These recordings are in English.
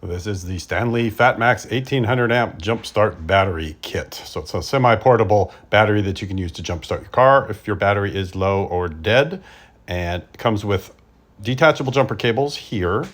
This is the Stanley Fatmax 1800 amp Jumpstart battery kit. So it's a semi-portable battery that you can use to jumpstart your car if your battery is low or dead. And it comes with detachable jumper cables here.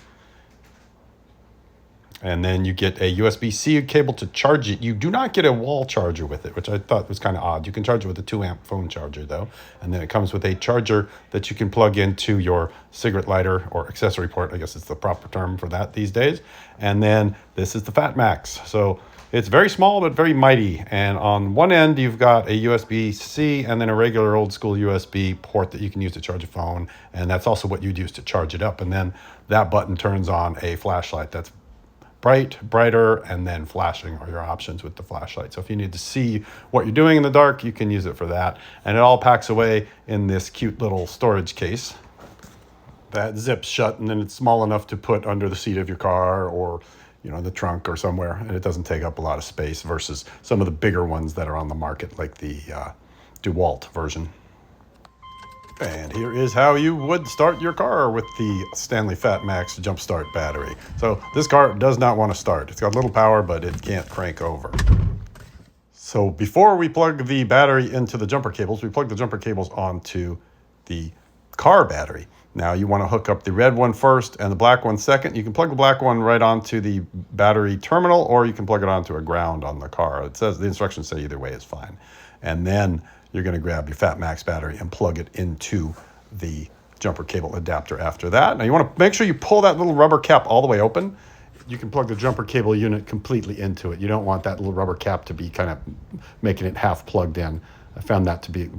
And then you get a USB-C cable to charge it. You do not get a wall charger with it, which I thought was kind of odd. You can charge it with a 2-amp phone charger, though. And then it comes with a charger that you can plug into your cigarette lighter or accessory port. I guess it's the proper term for that these days. And then this is the Fatmax. So it's very small, but very mighty. And on one end, you've got a USB-C and then a regular old school USB port that you can use to charge a phone. And that's also what you'd use to charge it up. And then that button turns on a flashlight that's bright, brighter, and then flashing are your options with the flashlight. So if you need to see what you're doing in the dark, you can use it for that. And it all packs away in this cute little storage case that zips shut, and then it's small enough to put under the seat of your car or, you know, the trunk or somewhere, and it doesn't take up a lot of space versus some of the bigger ones that are on the market, like the DeWalt version. And here is how you would start your car with the Stanley Fatmax Jumpstart battery. So this car does not want to start. It's got little power, but it can't crank over. So before we plug the battery into the jumper cables, we plug the jumper cables onto the car battery. Now you want to hook up the red one first and the black one second. You can plug the black one right onto the battery terminal, or you can plug it onto a ground on the car. It says, the instructions say either way is fine. And then you're going to grab your Fatmax battery and plug it into the jumper cable adapter after that. Now you want to make sure you pull that little rubber cap all the way open. You can plug the jumper cable unit completely into it. You don't want that little rubber cap to be kind of making it half plugged in. I found that to be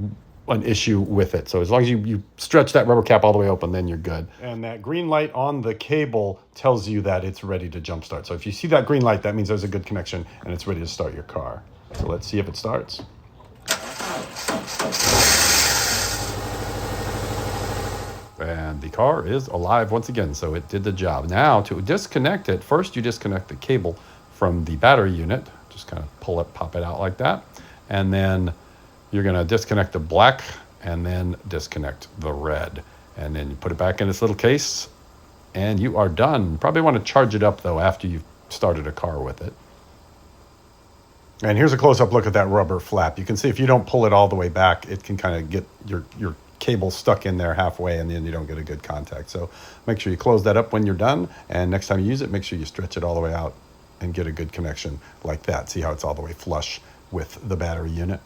an issue with it. So as long as you stretch that rubber cap all the way open, then you're good. And that green light on the cable tells you that it's ready to jumpstart. So if you see that green light, that means there's a good connection and it's ready to start your car. So let's see if it starts. And the car is alive once again, so it did the job. Now to disconnect it, first you disconnect the cable from the battery unit. Just kind of pull it, pop it out like that. And then you're gonna disconnect the black and then disconnect the red. And then you put it back in this little case and you are done. Probably wanna charge it up though after you've started a car with it. And here's a close-up look at that rubber flap. You can see if you don't pull it all the way back, it can kind of get your cable stuck in there halfway and then you don't get a good contact. So make sure you close that up when you're done, and next time you use it, make sure you stretch it all the way out and get a good connection like that. See how it's all the way flush with the battery unit.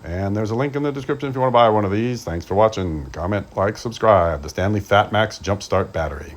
And there's a link in the description if you want to buy one of these. Thanks for watching. Comment, like, subscribe. The Stanley Fatmax Jumpstart battery.